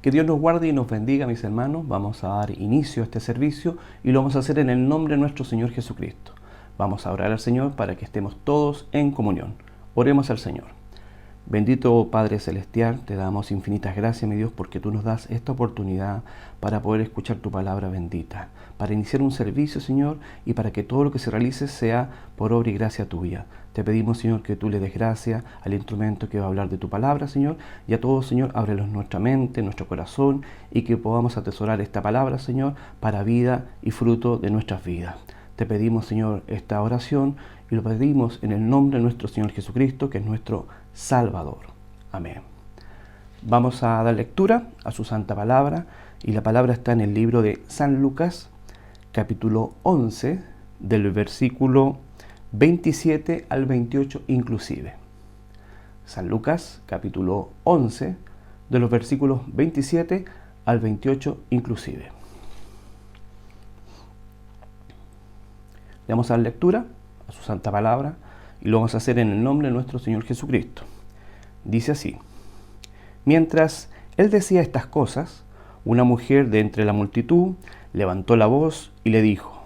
Que Dios nos guarde y nos bendiga, mis hermanos. Vamos a dar inicio a este servicio y lo vamos a hacer en el nombre de nuestro Señor Jesucristo. Vamos a orar al Señor para que estemos todos en comunión. Oremos al Señor. Bendito Padre Celestial, te damos infinitas gracias, mi Dios, porque tú nos das esta oportunidad para poder escuchar tu palabra bendita, para iniciar un servicio, Señor, y para que todo lo que se realice sea por obra y gracia tuya. Te pedimos, Señor, que tú le des gracia al instrumento que va a hablar de tu palabra, Señor, y a todos, Señor, ábrelos nuestra mente, nuestro corazón, y que podamos atesorar esta palabra, Señor, para vida y fruto de nuestras vidas. Te pedimos, Señor, esta oración, y lo pedimos en el nombre de nuestro Señor Jesucristo, que es nuestro Salvador. Amén. Vamos a dar lectura a su santa palabra, y la palabra está en el libro de San Lucas, capítulo 11, del versículo 27 al 28 inclusive. San Lucas, capítulo 11, de los versículos 27 al 28 inclusive. Le vamos a dar lectura a su santa palabra y lo vamos a hacer en el nombre de nuestro Señor Jesucristo. Dice así: Mientras él decía estas cosas, una mujer de entre la multitud levantó la voz y le dijo: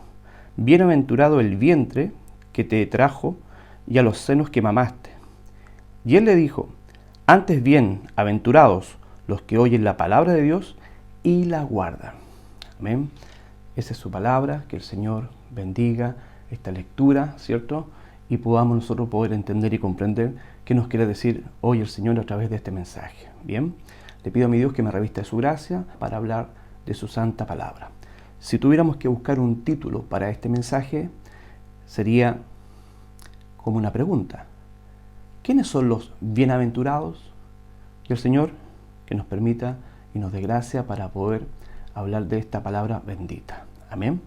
Bienaventurado el vientre que te trajo y a los senos que mamaste. Y él le dijo: Antes bien, aventurados los que oyen la palabra de Dios y la guardan. Amén. Esa es su palabra, que el Señor bendiga esta lectura, ¿cierto? Y podamos nosotros poder entender y comprender qué nos quiere decir hoy el Señor a través de este mensaje. Bien, le pido a mi Dios que me revista de su gracia para hablar de su santa palabra. Si tuviéramos que buscar un título para este mensaje, sería como una pregunta: ¿quiénes son los bienaventurados? Y el Señor que nos permita y nos dé gracia para poder hablar de esta palabra bendita. Amén.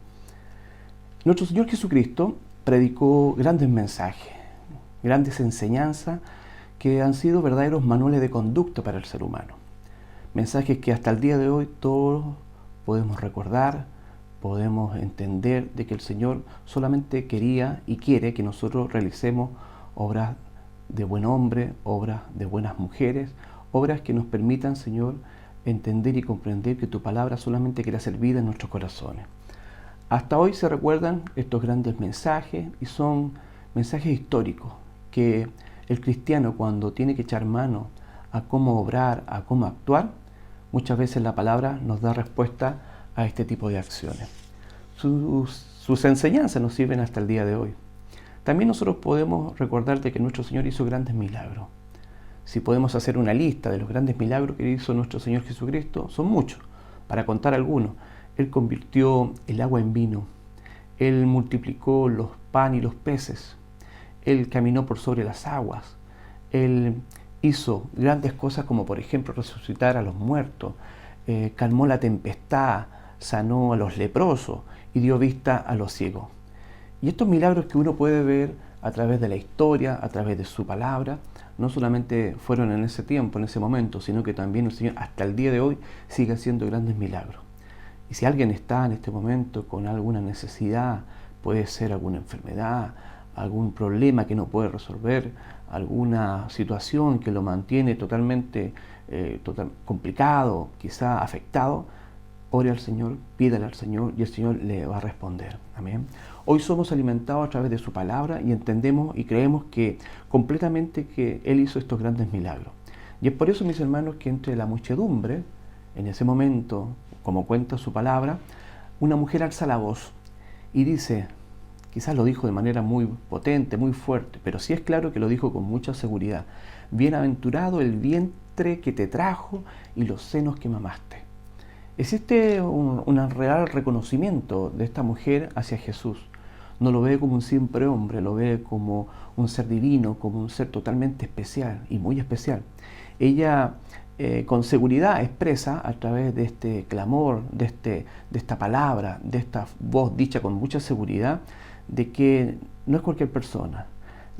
Nuestro Señor Jesucristo predicó grandes mensajes, grandes enseñanzas que han sido verdaderos manuales de conducta para el ser humano. Mensajes que hasta el día de hoy todos podemos recordar, podemos entender de que el Señor solamente quería y quiere que nosotros realicemos obras de buen hombre, obras de buenas mujeres, obras que nos permitan, Señor, entender y comprender que tu palabra solamente quiere hacer vida en nuestros corazones. Hasta hoy se recuerdan estos grandes mensajes y son mensajes históricos que el cristiano, cuando tiene que echar mano a cómo obrar, a cómo actuar, muchas veces la palabra nos da respuesta a este tipo de acciones. Sus enseñanzas nos sirven hasta el día de hoy. También nosotros podemos recordar de que nuestro Señor hizo grandes milagros. Si podemos hacer una lista de los grandes milagros que hizo nuestro Señor Jesucristo, son muchos. Para contar algunos: Él convirtió el agua en vino, Él multiplicó los pan y los peces, Él caminó por sobre las aguas, Él hizo grandes cosas como, por ejemplo, resucitar a los muertos, calmó la tempestad, sanó a los leprosos y dio vista a los ciegos. Y estos milagros que uno puede ver a través de la historia, a través de su palabra, no solamente fueron en ese tiempo, en ese momento, sino que también el Señor hasta el día de hoy sigue haciendo grandes milagros. Y si alguien está en este momento con alguna necesidad, puede ser alguna enfermedad, algún problema que no puede resolver, alguna situación que lo mantiene totalmente complicado, quizá afectado, ore al Señor, pídale al Señor y el Señor le va a responder. Amén. Hoy somos alimentados a través de su palabra y entendemos y creemos que completamente que Él hizo estos grandes milagros. Y es por eso, mis hermanos, que entre la muchedumbre, en ese momento, como cuenta su palabra, una mujer alza la voz y dice, quizás lo dijo de manera muy potente, muy fuerte, pero sí es claro que lo dijo con mucha seguridad: Bienaventurado el vientre que te trajo y los senos que mamaste. Existe un real reconocimiento de esta mujer hacia Jesús. No lo ve como un simple hombre, lo ve como un ser divino, como un ser totalmente especial y muy especial. Ella con seguridad expresa a través de este clamor, de esta palabra, de esta voz dicha con mucha seguridad, de que no es cualquier persona,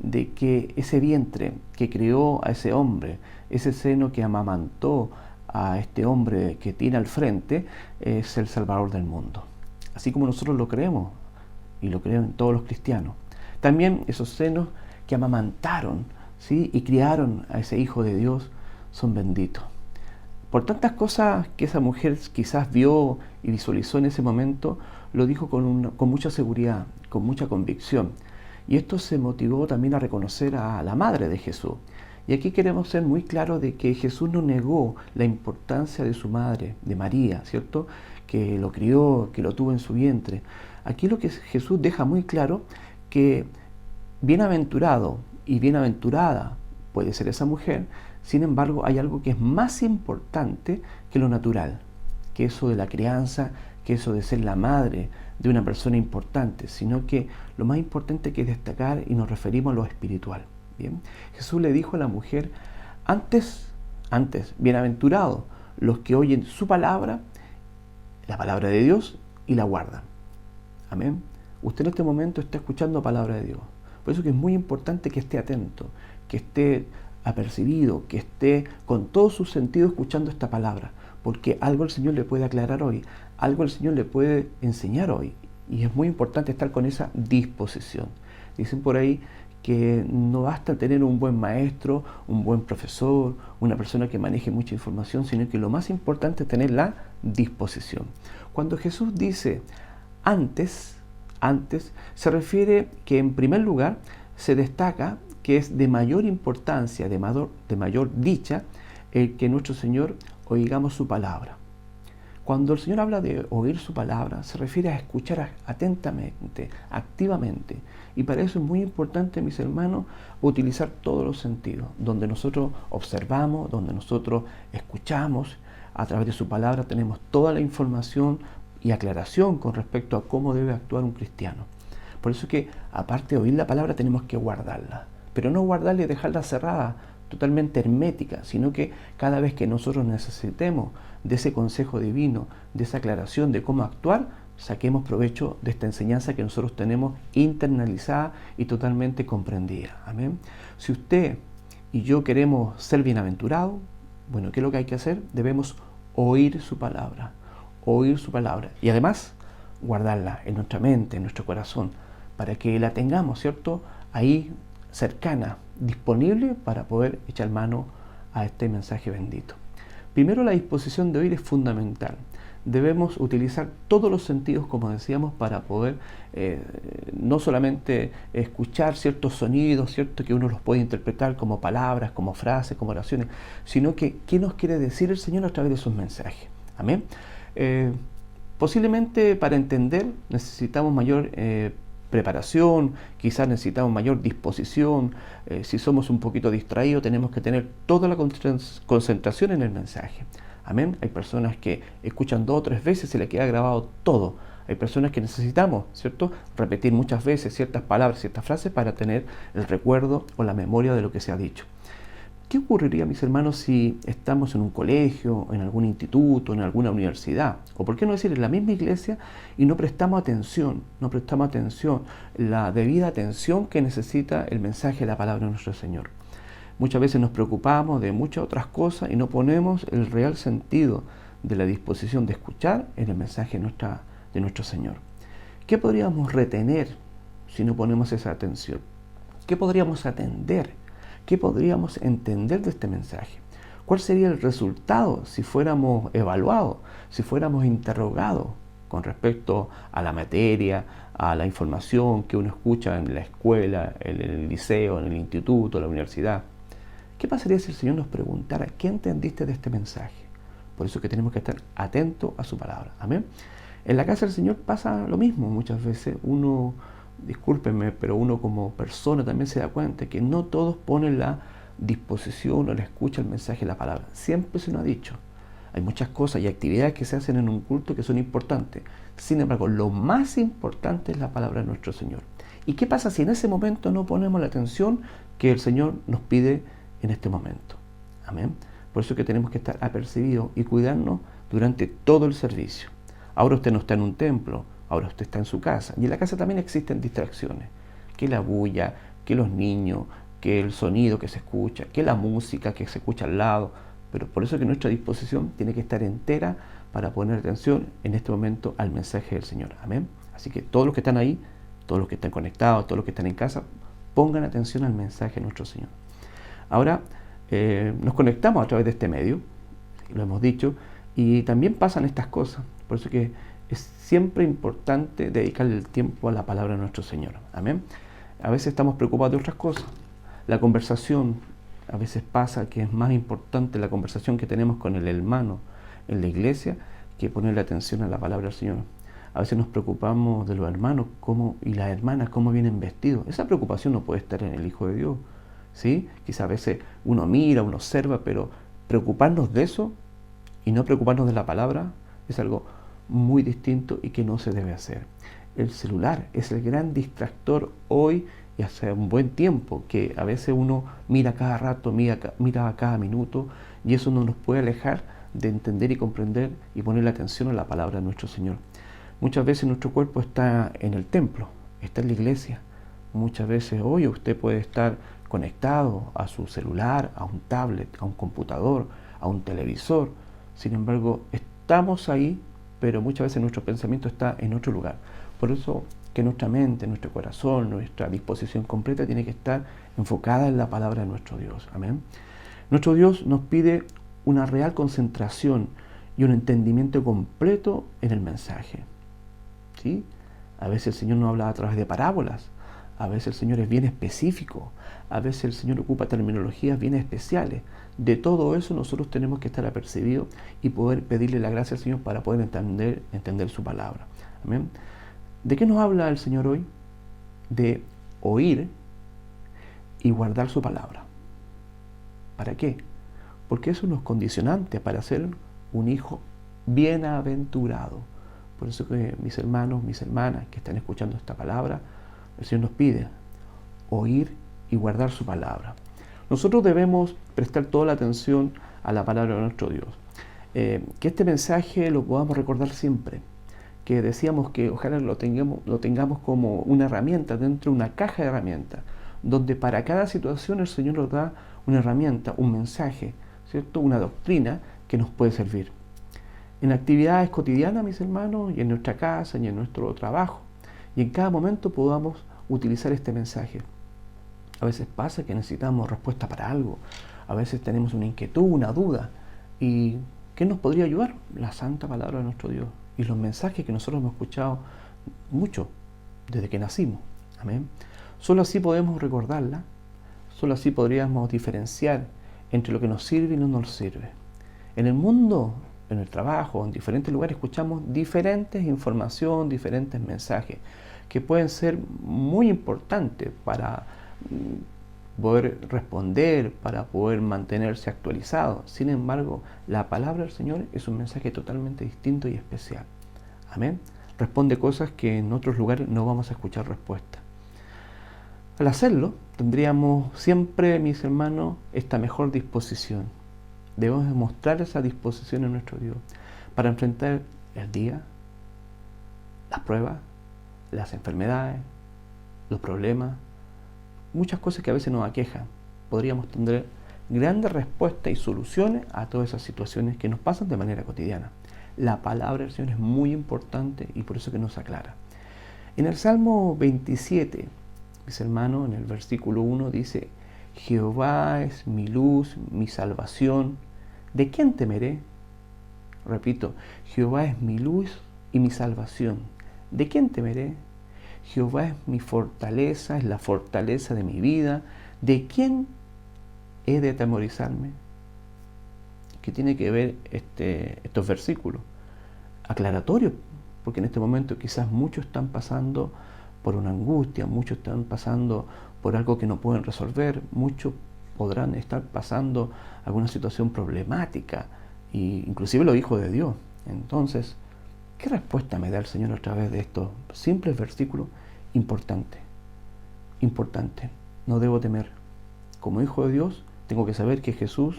de que ese vientre que creó a ese hombre, ese seno que amamantó a este hombre que tiene al frente, es el Salvador del mundo. Así como nosotros lo creemos, y lo creen todos los cristianos. También esos senos que amamantaron, ¿sí?, y criaron a ese Hijo de Dios son benditos. Por tantas cosas que esa mujer quizás vio y visualizó en ese momento, lo dijo con mucha seguridad, con mucha convicción. Y esto se motivó también a reconocer a la madre de Jesús. Y aquí queremos ser muy claros de que Jesús no negó la importancia de su madre, de María, ¿cierto? Que lo crió, que lo tuvo en su vientre. Aquí lo que Jesús deja muy claro que bienaventurado y bienaventurada puede ser esa mujer, sin embargo hay algo que es más importante que lo natural, que eso de la crianza, que eso de ser la madre de una persona importante, sino que lo más importante que es destacar y nos referimos a lo espiritual. Bien, Jesús le dijo a la mujer, antes, bienaventurados los que oyen su palabra, la palabra de Dios, y la guardan. Amén. Usted en este momento está escuchando palabra de Dios. Por eso que es muy importante que esté atento, que esté apercibido, que esté con todos sus sentidos escuchando esta palabra, porque algo el Señor le puede aclarar hoy, algo el Señor le puede enseñar hoy, y es muy importante estar con esa disposición. Dicen por ahí que no basta tener un buen maestro, un buen profesor, una persona que maneje mucha información, sino que lo más importante es tener la disposición. Cuando Jesús dice antes, se refiere que en primer lugar se destaca que es de mayor importancia, de mayor dicha, el que nuestro Señor oigamos su palabra. Cuando el Señor habla de oír su palabra, se refiere a escuchar atentamente, activamente. Y para eso es muy importante, mis hermanos, utilizar todos los sentidos, donde nosotros observamos, donde nosotros escuchamos. A través de su palabra tenemos toda la información y aclaración con respecto a cómo debe actuar un cristiano. Por eso que, aparte de oír la palabra, tenemos que guardarla. Pero no guardarla y dejarla cerrada, totalmente hermética, sino que cada vez que nosotros necesitemos de ese consejo divino, de esa aclaración de cómo actuar, saquemos provecho de esta enseñanza que nosotros tenemos internalizada y totalmente comprendida. Amén. Si usted y yo queremos ser bienaventurados, bueno, ¿qué es lo que hay que hacer? Debemos oír su palabra y además guardarla en nuestra mente, en nuestro corazón, para que la tengamos, ¿cierto?, ahí cercana, disponible para poder echar mano a este mensaje bendito. Primero, la disposición de oír es fundamental. Debemos utilizar todos los sentidos, como decíamos, para poder no solamente escuchar ciertos sonidos, ¿cierto?, que uno los puede interpretar como palabras, como frases, como oraciones, sino que qué nos quiere decir el Señor a través de sus mensajes. Amén. Posiblemente para entender necesitamos mayor preparación, quizás necesitamos mayor disposición. Si somos un poquito distraídos, tenemos que tener toda la concentración en el mensaje. Amén. Hay personas que escuchan 2 o 3 veces y se le queda grabado todo. Hay personas que necesitamos, ¿cierto?, repetir muchas veces ciertas palabras, ciertas frases para tener el recuerdo o la memoria de lo que se ha dicho. ¿Qué ocurriría, mis hermanos, si estamos en un colegio, en algún instituto, en alguna universidad, o por qué no decir en la misma iglesia, y no prestamos atención, la debida atención que necesita el mensaje de la palabra de nuestro Señor? Muchas veces nos preocupamos de muchas otras cosas y no ponemos el real sentido de la disposición de escuchar en el mensaje de nuestro Señor. ¿Qué podríamos retener si no ponemos esa atención? ¿Qué podríamos atender? ¿Qué podríamos entender de este mensaje? ¿Cuál sería el resultado si fuéramos evaluados, si fuéramos interrogados con respecto a la materia, a la información que uno escucha en la escuela, en el liceo, en el instituto, en la universidad? ¿Qué pasaría si el Señor nos preguntara qué entendiste de este mensaje? Por eso que tenemos que estar atentos a su palabra. Amén. En la casa del Señor pasa lo mismo. Muchas veces uno, discúlpenme, pero uno como persona también se da cuenta que no todos ponen la disposición o la escucha al mensaje de la palabra. Siempre se nos ha dicho. Hay muchas cosas y actividades que se hacen en un culto que son importantes. Sin embargo, lo más importante es la palabra de nuestro Señor. ¿Y qué pasa si en ese momento no ponemos la atención que el Señor nos pide en este momento? Amén. Por eso que tenemos que estar apercibidos y cuidarnos durante todo el servicio. Ahora usted no está en un templo, ahora usted está en su casa. Y en la casa también existen distracciones. Que la bulla, que los niños, que el sonido que se escucha, que la música que se escucha al lado. Pero por eso que nuestra disposición tiene que estar entera para poner atención en este momento al mensaje del Señor. Amén. Así que todos los que están ahí, todos los que están conectados, todos los que están en casa, pongan atención al mensaje de nuestro Señor. Ahora nos conectamos a través de este medio. lo hemos dicho, y también pasan estas cosas. Por eso que es siempre importante dedicarle el tiempo a la palabra de nuestro Señor. Amén. A veces estamos preocupados de otras cosas. La conversación, a veces pasa que es más importante la conversación que tenemos con el hermano en la iglesia que ponerle atención a la palabra del Señor. A veces nos preocupamos de los hermanos y las hermanas cómo vienen vestidos. Esa preocupación no puede estar en el Hijo de Dios, ¿sí? Quizá a veces uno mira, uno observa, pero preocuparnos de eso y no preocuparnos de la palabra es algo muy distinto y que no se debe hacer. El celular es el gran distractor hoy y hace un buen tiempo, que a veces uno mira cada rato, mira cada minuto, y eso no nos puede alejar de entender y comprender y ponerle atención a la palabra de nuestro Señor. Muchas veces nuestro cuerpo está en el templo, está en la iglesia. Muchas veces hoy usted puede estar conectado a su celular, a un tablet, a un computador, a un televisor. Sin embargo, estamos ahí, pero muchas veces nuestro pensamiento está en otro lugar. Por eso que nuestra mente, nuestro corazón, nuestra disposición completa tiene que estar enfocada en la palabra de nuestro Dios. Amén. Nuestro Dios nos pide una real concentración y un entendimiento completo en el mensaje. ¿Sí? A veces el Señor nos habla a través de parábolas, a veces el Señor es bien específico, a veces el Señor ocupa terminologías bien especiales. De todo eso nosotros tenemos que estar apercibidos y poder pedirle la gracia al Señor para poder entender su palabra. Amén. ¿De qué nos habla el Señor hoy? De oír y guardar su palabra. ¿Para qué? Porque eso nos condicionante para ser un hijo bienaventurado. Por eso que mis hermanos, mis hermanas que están escuchando esta palabra, el Señor nos pide oír y guardar su palabra. Nosotros debemos prestar toda la atención a la palabra de nuestro Dios. Que este mensaje lo podamos recordar siempre. Que decíamos que ojalá lo tengamos como una herramienta dentro de una caja de herramientas, donde para cada situación el Señor nos da una herramienta, un mensaje, ¿cierto? Una doctrina que nos puede servir. En actividades cotidianas, mis hermanos, y en nuestra casa, y en nuestro trabajo, y en cada momento podamos utilizar este mensaje. A veces pasa que necesitamos respuesta para algo, a veces tenemos una inquietud, una duda, y ¿qué nos podría ayudar? La santa palabra de nuestro Dios y los mensajes que nosotros hemos escuchado mucho desde que nacimos. Amén. Solo así podemos recordarla, solo así podríamos diferenciar entre lo que nos sirve y no nos sirve. En el mundo, en el trabajo, en diferentes lugares escuchamos diferentes información, diferentes mensajes que pueden ser muy importantes para poder responder, para poder mantenerse actualizado. Sin embargo, la palabra del Señor es un mensaje totalmente distinto y especial. Amén. Responde cosas que en otros lugares no vamos a escuchar respuesta. Al hacerlo, tendríamos siempre, mis hermanos, esta mejor disposición. Debemos demostrar esa disposición en nuestro Dios para enfrentar el día, las pruebas, las enfermedades, los problemas, muchas cosas que a veces nos aquejan. Podríamos tener grandes respuestas y soluciones a todas esas situaciones que nos pasan de manera cotidiana. La palabra del Señor es muy importante y por eso que nos aclara. En el Salmo 27, mis hermanos, en el versículo 1 dice: Jehová es mi luz, mi salvación. ¿De quién temeré? Repito, Jehová es mi luz y mi salvación. ¿De quién temeré? Jehová es mi fortaleza, es la fortaleza de mi vida. ¿De quién he de atemorizarme? ¿Qué tiene que ver estos versículos? Aclaratorio, porque en este momento quizás muchos están pasando por una angustia, muchos están pasando por algo que no pueden resolver, muchos podrán estar pasando alguna situación problemática, e inclusive los hijos de Dios. Entonces, ¿qué respuesta me da el Señor a través de estos simples versículos? Importante, no debo temer. Como hijo de Dios, tengo que saber que Jesús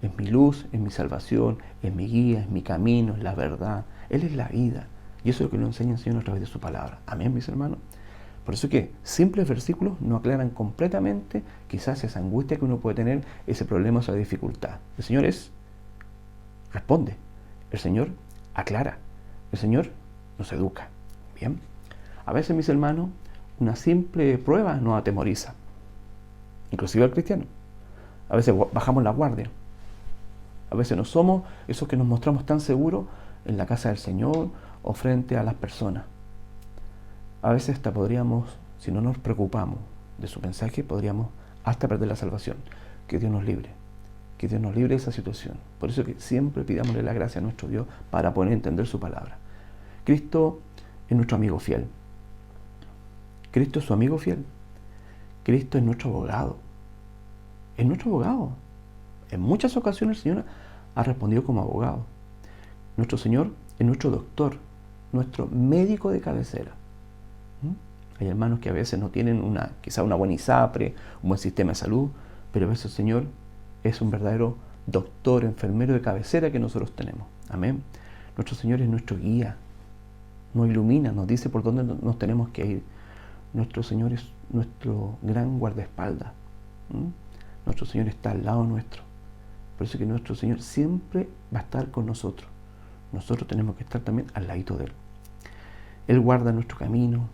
es mi luz, es mi salvación, es mi guía, es mi camino, es la verdad. Él es la vida. Y eso es lo que nos enseña el Señor a través de su palabra. Amén, mis hermanos. Por eso que simples versículos no aclaran completamente quizás esa angustia que uno puede tener, ese problema, esa dificultad. El Señor responde. El Señor aclara. El Señor nos educa. Bien. A veces, mis hermanos, una simple prueba nos atemoriza. Inclusive al cristiano. A veces bajamos la guardia. A veces no somos esos que nos mostramos tan seguros en la casa del Señor o frente a las personas. A veces hasta podríamos, si no nos preocupamos de su mensaje, podríamos hasta perder la salvación. Que Dios nos libre. Que Dios nos libre de esa situación. Por eso que siempre pidámosle la gracia a nuestro Dios para poder entender su palabra. Cristo es nuestro amigo fiel. Cristo es su amigo fiel. Cristo es nuestro abogado. Es nuestro abogado. En muchas ocasiones el Señor ha respondido como abogado. Nuestro Señor es nuestro doctor, nuestro médico de cabecera. Hay hermanos que a veces no tienen quizá una buena ISAPRE, un buen sistema de salud, pero a veces el Señor es un verdadero doctor, enfermero de cabecera que nosotros tenemos. Amén. Nuestro Señor es nuestro guía, nos ilumina, nos dice por dónde nos tenemos que ir. Nuestro Señor es nuestro gran guardaespaldas. Nuestro Señor está al lado nuestro. Por eso que nuestro Señor siempre va a estar con nosotros. Nosotros tenemos que estar también al ladito de Él. Él guarda nuestro camino,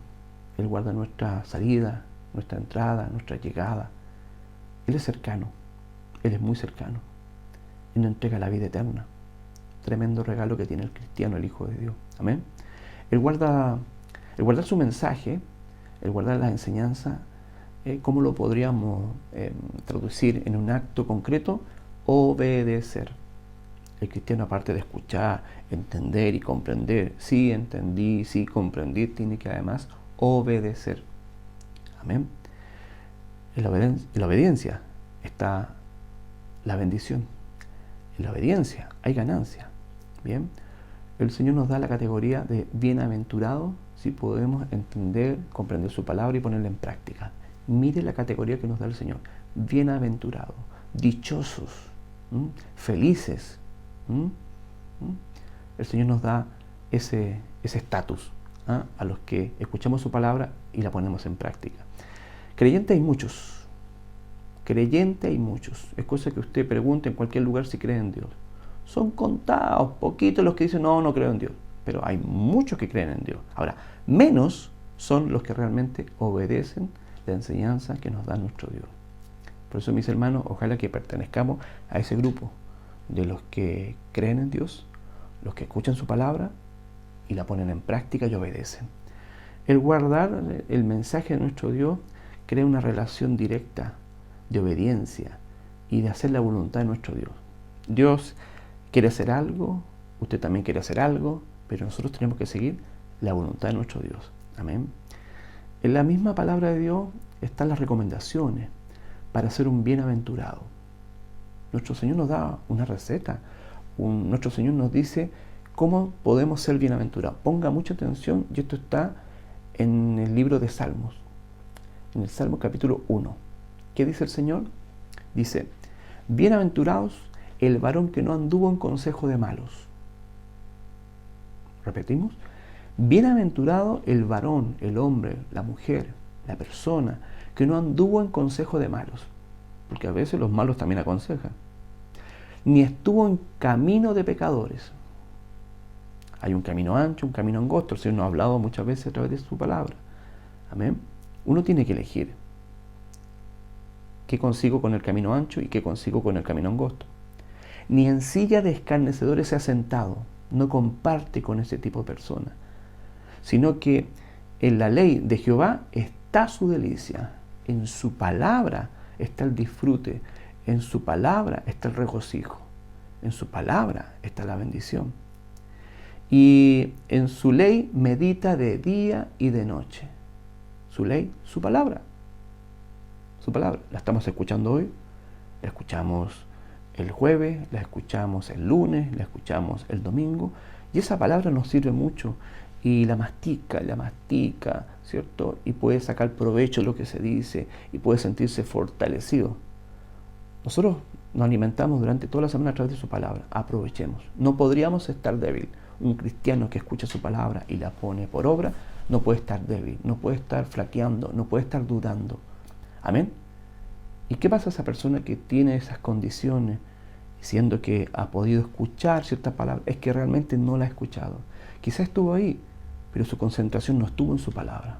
Él guarda nuestra salida, nuestra entrada, nuestra llegada. Él es cercano, Él es muy cercano. Y nos entrega la vida eterna. Tremendo regalo que tiene el cristiano, el Hijo de Dios. Amén. El guardar su mensaje, el guardar la enseñanza, ¿cómo lo podríamos traducir en un acto concreto? Obedecer. El cristiano, aparte de escuchar, entender y comprender, sí entendí, sí comprendí, tiene que además obedecer. Amén. En la obediencia está la bendición. En la obediencia hay ganancia. Bien. El Señor nos da la categoría de bienaventurado si podemos entender, comprender su palabra y ponerla en práctica. Mire la categoría que nos da el Señor. Bienaventurado, dichosos, felices. El Señor nos da ese estatus a los que escuchamos su palabra y la ponemos en práctica. Creyentes hay muchos. Creyentes hay muchos. Es cosa que usted pregunte en cualquier lugar si cree en Dios. Son contados, poquitos los que dicen no creo en Dios. Pero hay muchos que creen en Dios. Ahora, menos son los que realmente obedecen la enseñanza que nos da nuestro Dios. Por eso, mis hermanos, ojalá que pertenezcamos a ese grupo de los que creen en Dios, los que escuchan su palabra y la ponen en práctica y obedecen. El guardar el mensaje de nuestro Dios crea una relación directa de obediencia y de hacer la voluntad de nuestro Dios. Dios quiere hacer algo, usted también quiere hacer algo, pero nosotros tenemos que seguir la voluntad de nuestro Dios. Amén. En la misma palabra de Dios están las recomendaciones para ser un bienaventurado. Nuestro Señor nos da una receta. Nuestro Señor nos dice cómo podemos ser bienaventurados. Ponga mucha atención, y esto está en el libro de Salmos, en el Salmo capítulo 1. ¿Qué dice el Señor? Dice, bienaventurados el varón que no anduvo en consejo de malos. Repetimos, bienaventurado el varón, el hombre, la mujer, la persona que no anduvo en consejo de malos, porque a veces los malos también aconsejan, ni estuvo en camino de pecadores. Hay un camino ancho, un camino angosto. El Señor nos ha hablado muchas veces a través de su palabra. Amén. Uno tiene que elegir qué consigo con el camino ancho y qué consigo con el camino angosto. Ni en silla de escarnecedores se ha sentado, no comparte con ese tipo de personas, sino que en la ley de Jehová está su delicia, en su palabra está el disfrute, en su palabra está el regocijo, en su palabra está la bendición. Y en su ley medita de día y de noche. Su ley, su palabra. Su palabra. La estamos escuchando hoy, la escuchamos el jueves, la escuchamos el lunes, la escuchamos el domingo. Y esa palabra nos sirve mucho. Y la mastica, ¿cierto? Y puede sacar provecho de lo que se dice y puede sentirse fortalecido. Nosotros nos alimentamos durante toda la semana a través de su palabra. Aprovechemos. No podríamos estar débil. Un cristiano que escucha su palabra y la pone por obra no puede estar débil, no puede estar flaqueando, no puede estar dudando. Amén. ¿Y qué pasa a esa persona que tiene esas condiciones, siendo que ha podido escuchar cierta palabra? Es que realmente no la ha escuchado. Quizás estuvo ahí, pero su concentración no estuvo en su palabra.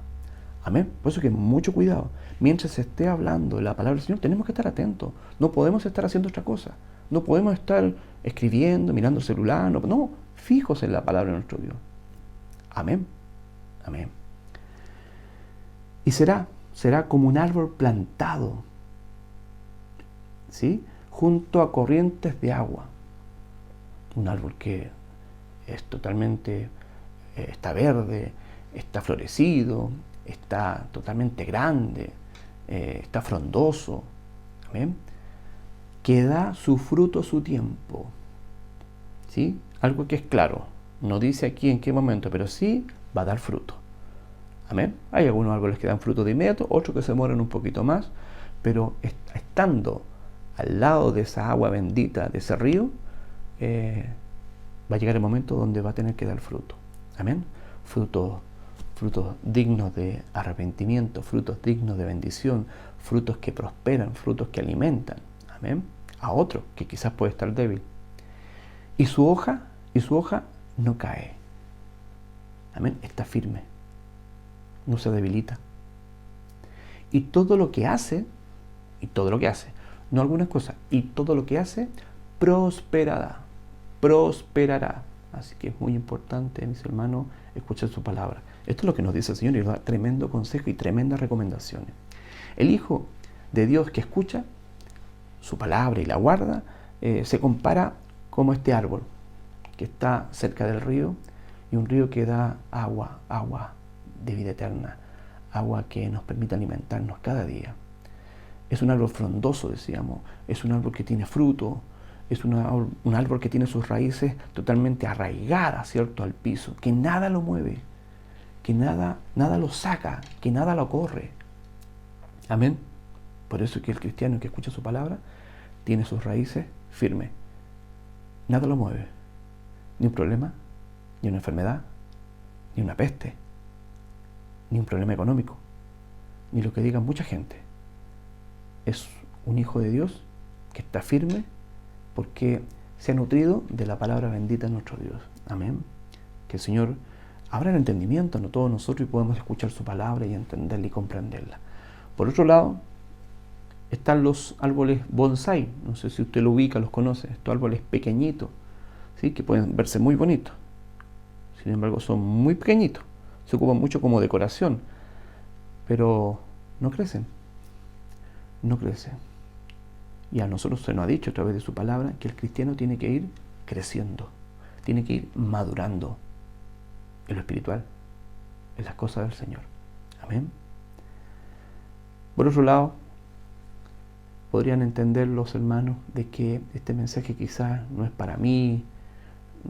Amén. Por eso que mucho cuidado. Mientras se esté hablando la palabra del Señor, tenemos que estar atentos. No podemos estar haciendo otra cosa. No podemos estar escribiendo, mirando el celular, no, fijos en la palabra de nuestro Dios. Amén, amén. Y será como un árbol plantado, ¿sí?, junto a corrientes de agua. Un árbol que es totalmente, está verde, está florecido, está totalmente grande, está frondoso, amén, que da su fruto a su tiempo, ¿sí? Algo que es claro, no dice aquí en qué momento, pero sí va a dar fruto, amén. Hay algunos árboles que dan fruto de inmediato, otros que se demoran un poquito más, pero estando al lado de esa agua bendita, de ese río, va a llegar el momento donde va a tener que dar fruto, amén. Frutos dignos de arrepentimiento, frutos dignos de bendición, frutos que prosperan, frutos que alimentan, amén, a otro que quizás puede estar débil. Y su hoja no cae, amén, está firme, no se debilita. Y todo lo que hace, no algunas cosas, y todo lo que hace prosperará. Así que es muy importante, mis hermanos, escuchar su palabra. Esto es lo que nos dice el Señor y nos da tremendo consejo y tremendas recomendaciones. El Hijo de Dios que escucha su palabra y la guarda, se compara como este árbol que está cerca del río, y un río que da agua de vida eterna, agua que nos permite alimentarnos cada día. Es un árbol frondoso, decíamos, es un árbol que tiene fruto, es un árbol que tiene sus raíces totalmente arraigadas, ¿cierto?, al piso, que nada lo mueve, que nada lo saca, que nada lo corre. Amén. Por eso es que el cristiano que escucha su palabra tiene sus raíces firmes. Nada lo mueve. Ni un problema, ni una enfermedad, ni una peste, ni un problema económico, ni lo que diga mucha gente. Es un hijo de Dios que está firme porque se ha nutrido de la palabra bendita de nuestro Dios. Amén. Que el Señor abra el entendimiento a todos nosotros y podamos escuchar su palabra y entenderla y comprenderla. Por otro lado, están los árboles bonsai. No sé si usted lo ubica, los conoce. Estos árboles pequeñitos, ¿sí?, que pueden verse muy bonitos. Sin embargo, son muy pequeñitos. Se ocupan mucho como decoración, pero no crecen. No crecen. Y a nosotros se nos ha dicho a través de su palabra que el cristiano tiene que ir creciendo, tiene que ir madurando en lo espiritual, en las cosas del Señor. Amén. Por otro lado, podrían entender los hermanos de que este mensaje quizás no es para mí,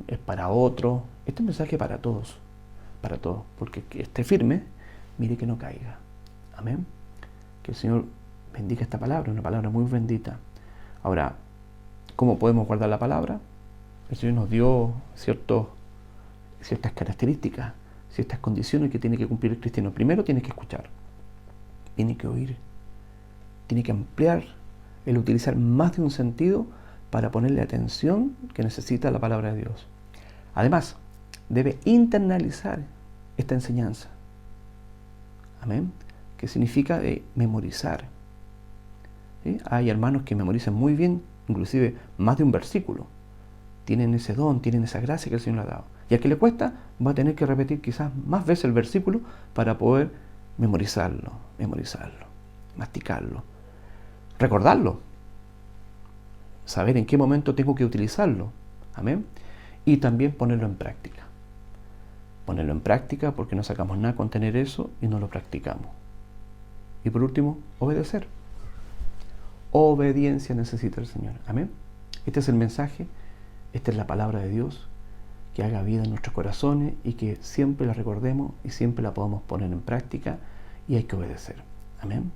es para otro. Este mensaje es para todos, porque que esté firme, mire que no caiga. Amén. Que el Señor bendiga esta palabra, una palabra muy bendita. Ahora, ¿cómo podemos guardar la palabra? El Señor nos dio ciertas características, ciertas condiciones que tiene que cumplir el cristiano. Primero tiene que escuchar, tiene que oír, tiene que ampliar el utilizar más de un sentido para ponerle atención que necesita la palabra de Dios. Además, debe internalizar esta enseñanza. Amén. Que significa memorizar. ¿Sí? Hay hermanos que memorizan muy bien, inclusive más de un versículo. Tienen ese don, tienen esa gracia que el Señor le ha dado. Y al que le cuesta, va a tener que repetir quizás más veces el versículo para poder memorizarlo, masticarlo, recordarlo, saber en qué momento tengo que utilizarlo. Amén. Y también ponerlo en práctica. Ponerlo en práctica porque no sacamos nada con tener eso y no lo practicamos. Y por último, obedecer. Obediencia necesita el Señor. Amén. Este es el mensaje, esta es la palabra de Dios, que haga vida en nuestros corazones y que siempre la recordemos y siempre la podamos poner en práctica, y hay que obedecer. Amén.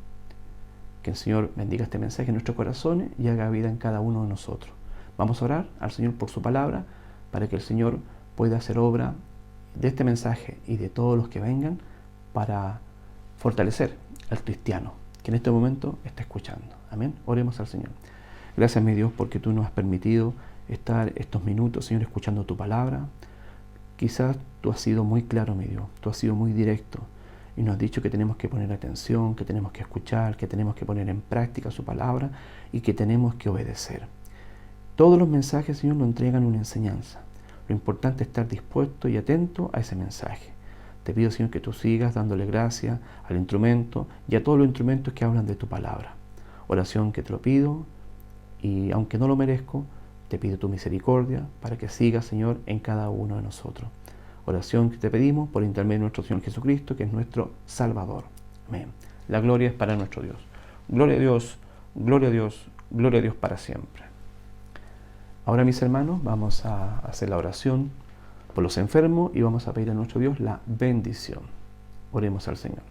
Que el Señor bendiga este mensaje en nuestros corazones y haga vida en cada uno de nosotros. Vamos a orar al Señor por su palabra para que el Señor pueda hacer obra de este mensaje y de todos los que vengan para fortalecer al cristiano que en este momento está escuchando. Amén. Oremos al Señor. Gracias, mi Dios, porque tú nos has permitido estar estos minutos, Señor, escuchando tu palabra. Quizás tú has sido muy claro, mi Dios, tú has sido muy directo y nos has dicho que tenemos que poner atención, que tenemos que escuchar, que tenemos que poner en práctica su palabra y que tenemos que obedecer. Todos los mensajes, Señor, nos entregan una enseñanza. Lo importante es estar dispuesto y atento a ese mensaje. Te pido, Señor, que tú sigas dándole gracia al instrumento y a todos los instrumentos que hablan de tu palabra. Oración que te lo pido, y aunque no lo merezco, te pido tu misericordia para que sigas, Señor, en cada uno de nosotros. Oración que te pedimos por intermedio de nuestro Señor Jesucristo, que es nuestro Salvador. Amén. La gloria es para nuestro Dios. Gloria a Dios, gloria a Dios, gloria a Dios para siempre. Ahora, mis hermanos, vamos a hacer la oración por los enfermos y vamos a pedir a nuestro Dios la bendición. Oremos al Señor.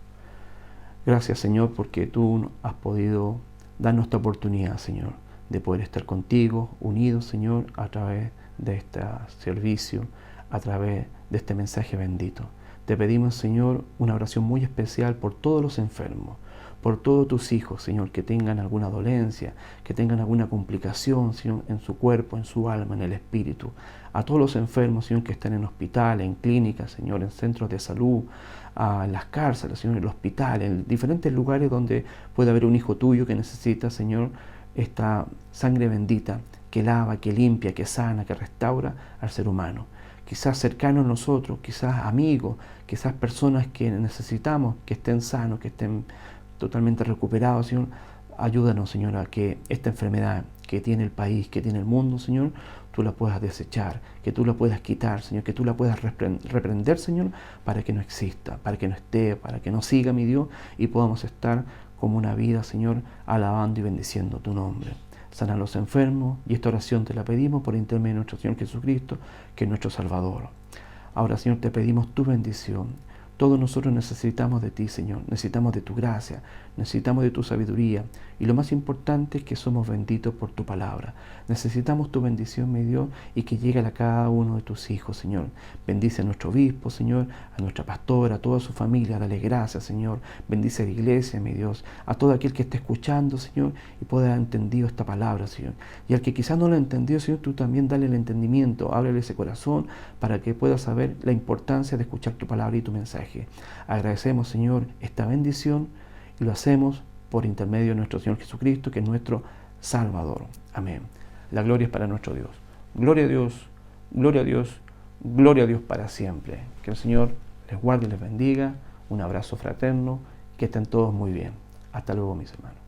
Gracias, Señor, porque tú has podido darnos esta oportunidad, Señor, de poder estar contigo, unidos, Señor, a través de este servicio, a través de este mensaje bendito. Te pedimos, Señor, una oración muy especial por todos los enfermos, por todos tus hijos, Señor, que tengan alguna dolencia, que tengan alguna complicación, Señor, en su cuerpo, en su alma, en el espíritu. A todos los enfermos, Señor, que están en hospitales, en clínicas, Señor, en centros de salud, en las cárceles, Señor, en el hospital, en diferentes lugares donde puede haber un hijo tuyo que necesita, Señor, esta sangre bendita que lava, que limpia, que sana, que restaura al ser humano. Quizás cercanos a nosotros, quizás amigos, quizás personas que necesitamos que estén sanos, que estén totalmente recuperados, Señor. Ayúdanos, Señor, a que esta enfermedad que tiene el país, que tiene el mundo, Señor, tú la puedas desechar, que tú la puedas quitar, Señor, que tú la puedas reprender, Señor, para que no exista, para que no esté, para que no siga, mi Dios, y podamos estar como una vida, Señor, alabando y bendiciendo tu nombre. Sana a los enfermos, y esta oración te la pedimos por intermedio de nuestro Señor Jesucristo, que es nuestro Salvador. Ahora, Señor, te pedimos tu bendición. Todos nosotros necesitamos de ti, Señor, necesitamos de tu gracia, necesitamos de tu sabiduría, y lo más importante es que somos benditos por tu palabra. Necesitamos tu bendición, mi Dios, y que llegue a cada uno de tus hijos, Señor. Bendice a nuestro obispo, Señor, a nuestra pastora, a toda su familia, dale gracias, Señor. Bendice a la iglesia, mi Dios, a todo aquel que esté escuchando, Señor, y pueda haber entendido esta palabra, Señor. Y al que quizás no lo ha entendido, Señor, tú también dale el entendimiento, ábrele ese corazón para que pueda saber la importancia de escuchar tu palabra y tu mensaje. Agradecemos, Señor, esta bendición y lo hacemos por intermedio de nuestro Señor Jesucristo, que es nuestro Salvador. Amén. La gloria es para nuestro Dios. Gloria a Dios, gloria a Dios, gloria a Dios para siempre. Que el Señor les guarde y les bendiga. Un abrazo fraterno. Que estén todos muy bien. Hasta luego, mis hermanos.